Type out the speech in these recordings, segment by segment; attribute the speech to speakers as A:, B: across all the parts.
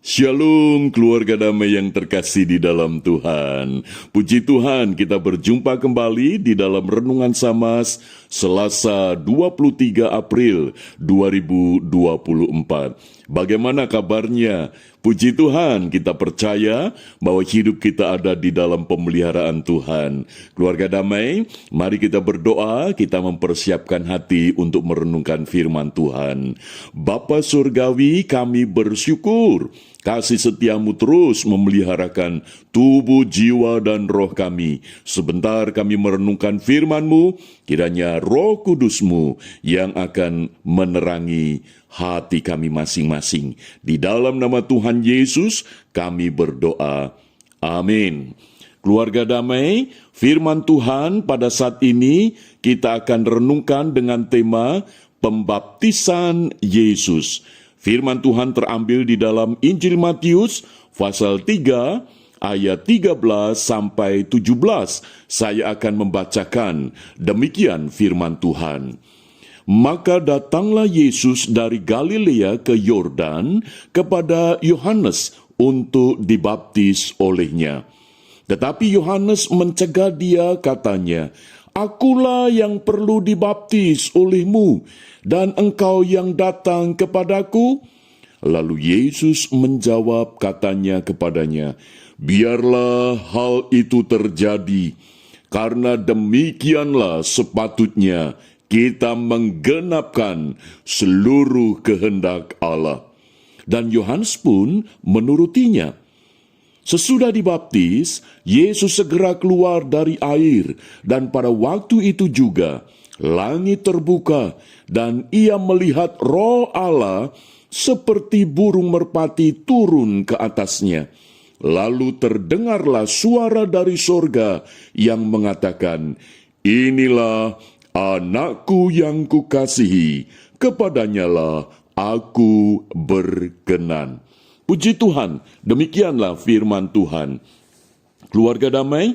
A: Shalom keluarga damai yang terkasih di dalam Tuhan. Puji Tuhan, kita berjumpa kembali di dalam Renungan Samas Selasa 23 April 2024. Bagaimana kabarnya? Puji Tuhan, kita percaya bahwa hidup kita ada di dalam pemeliharaan Tuhan. Keluarga damai, mari kita berdoa, kita mempersiapkan hati untuk merenungkan firman Tuhan. Bapa Surgawi, kami bersyukur kasih setiamu terus memeliharakan tubuh, jiwa, dan roh kami. Sebentar kami merenungkan firman-Mu, kiranya Roh Kudus-Mu yang akan menerangi hati kami masing-masing. Di dalam nama Tuhan Yesus kami berdoa. Amin. Keluarga damai, firman Tuhan pada saat ini kita akan renungkan dengan tema pembaptisan Yesus. Firman Tuhan terambil di dalam Injil Matius pasal 3 ayat 13 sampai 17. Saya akan membacakan demikian firman Tuhan. Maka datanglah Yesus dari Galilea ke Yordan kepada Yohanes untuk dibaptis olehnya. Tetapi Yohanes mencegah dia, katanya, "Akulah yang perlu dibaptis olehmu, dan engkau yang datang kepadaku?" Lalu Yesus menjawab, katanya kepadanya, "Biarlah hal itu terjadi, karena demikianlah sepatutnya kita menggenapkan seluruh kehendak Allah." Dan Yohanes pun menurutinya. Sesudah dibaptis, Yesus segera keluar dari air, dan pada waktu itu juga langit terbuka, dan ia melihat Roh Allah seperti burung merpati turun ke atasnya. Lalu terdengarlah suara dari sorga yang mengatakan, "Inilah anakku yang kukasihi, kepadanyalah aku berkenan." Puji Tuhan, demikianlah firman Tuhan. Keluarga damai,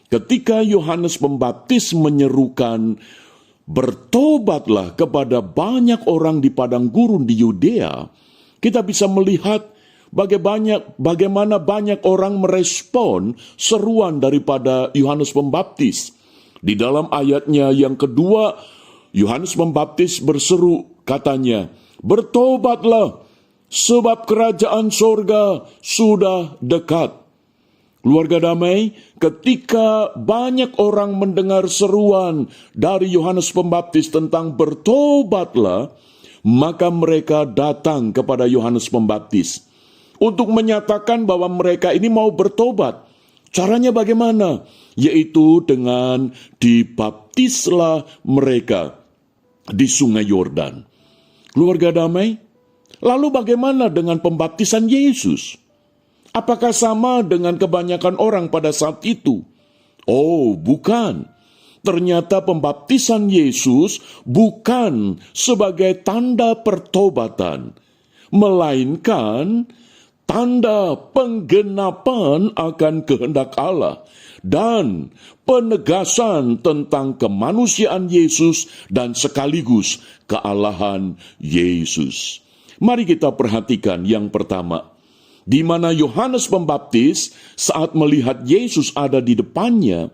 A: ketika Yohanes Pembaptis menyerukan, "Bertobatlah," kepada banyak orang di padang gurun di Yudea, kita bisa melihat bagaimana banyak orang merespon seruan daripada Yohanes Pembaptis. Di dalam ayatnya yang kedua, Yohanes Pembaptis berseru, katanya, "Bertobatlah, sebab kerajaan sorga sudah dekat." Keluarga damai, ketika banyak orang mendengar seruan dari Yohanes Pembaptis tentang bertobatlah, maka mereka datang kepada Yohanes Pembaptis untuk menyatakan bahwa mereka ini mau bertobat. Caranya bagaimana? Yaitu dengan dibaptislah mereka di Sungai Yordan. Keluarga damai, lalu bagaimana dengan pembaptisan Yesus? Apakah sama dengan kebanyakan orang pada saat itu? Oh, bukan. Ternyata pembaptisan Yesus bukan sebagai tanda pertobatan, melainkan tanda penggenapan akan kehendak Allah dan penegasan tentang kemanusiaan Yesus dan sekaligus kealahan Yesus. Mari kita perhatikan yang pertama, di mana Yohanes Pembaptis saat melihat Yesus ada di depannya,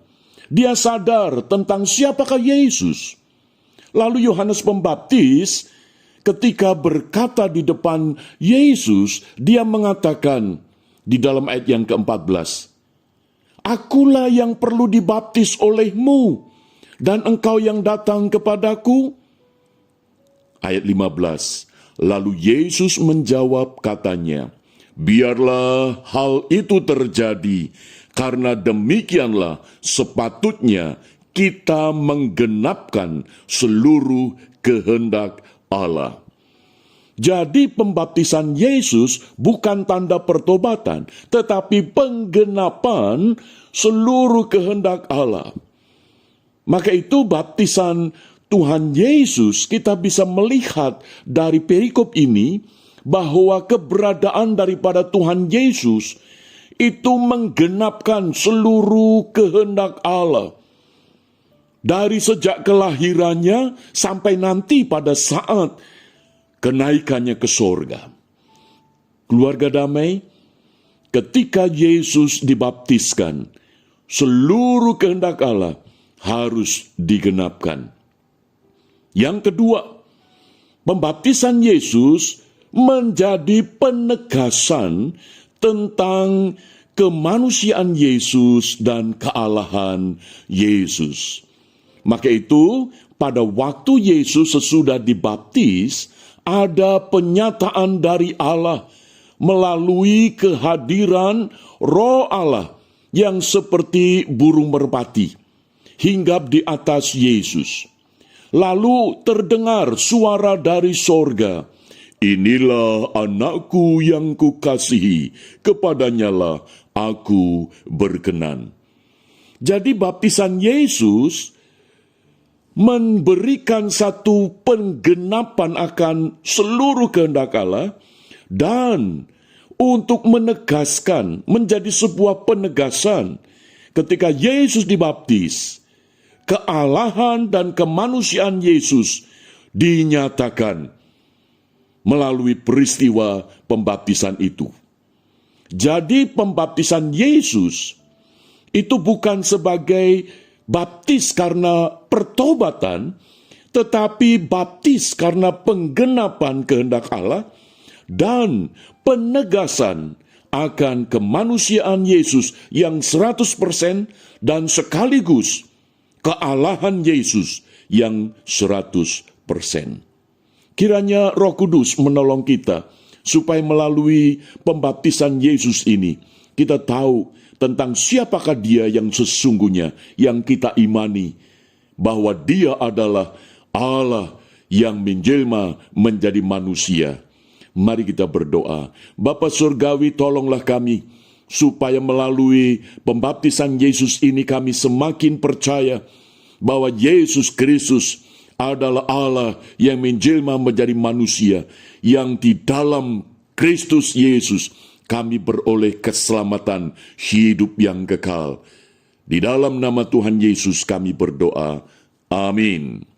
A: dia sadar tentang siapakah Yesus. Lalu Yohanes Pembaptis ketika berkata di depan Yesus, dia mengatakan di dalam ayat yang ke-14, "Akulah yang perlu dibaptis olehmu, dan engkau yang datang kepadaku?" Ayat 15, lalu Yesus menjawab, katanya, "Biarlah hal itu terjadi, karena demikianlah sepatutnya kita menggenapkan seluruh kehendak Allah." Jadi pembaptisan Yesus bukan tanda pertobatan, tetapi penggenapan seluruh kehendak Allah. Maka itu baptisan Tuhan Yesus, kita bisa melihat dari perikop ini bahwa keberadaan daripada Tuhan Yesus itu menggenapkan seluruh kehendak Allah. Dari sejak kelahirannya sampai nanti pada saat kenaikannya ke sorga. Keluarga damai, ketika Yesus dibaptiskan, seluruh kehendak Allah harus digenapkan. Yang kedua, pembaptisan Yesus menjadi penegasan tentang kemanusiaan Yesus dan kealahan Yesus. Maka itu, pada waktu Yesus sesudah dibaptis, ada penyataan dari Allah melalui kehadiran Roh Allah yang seperti burung merpati hinggap di atas Yesus. Lalu terdengar suara dari sorga, "Inilah anakku yang kukasihi, kepadanyalah aku berkenan." Jadi baptisan Yesus memberikan satu penggenapan akan seluruh kehendak Allah dan untuk menegaskan, menjadi sebuah penegasan ketika Yesus dibaptis, kealahan dan kemanusiaan Yesus dinyatakan melalui peristiwa pembaptisan itu. Jadi pembaptisan Yesus itu bukan sebagai baptis karena pertobatan, tetapi baptis karena penggenapan kehendak Allah dan penegasan akan kemanusiaan Yesus yang 100% dan sekaligus kealahan Yesus yang 100%. Kiranya Roh Kudus menolong kita supaya melalui pembaptisan Yesus ini kita tahu tentang siapakah Dia yang sesungguhnya yang kita imani, bahwa Dia adalah Allah yang menjelma menjadi manusia. Mari kita berdoa. Bapa Surgawi, tolonglah kami supaya melalui pembaptisan Yesus ini kami semakin percaya bahwa Yesus Kristus adalah Allah yang menjelma menjadi manusia, yang di dalam Kristus Yesus kami beroleh keselamatan hidup yang kekal. Di dalam nama Tuhan Yesus kami berdoa. Amin.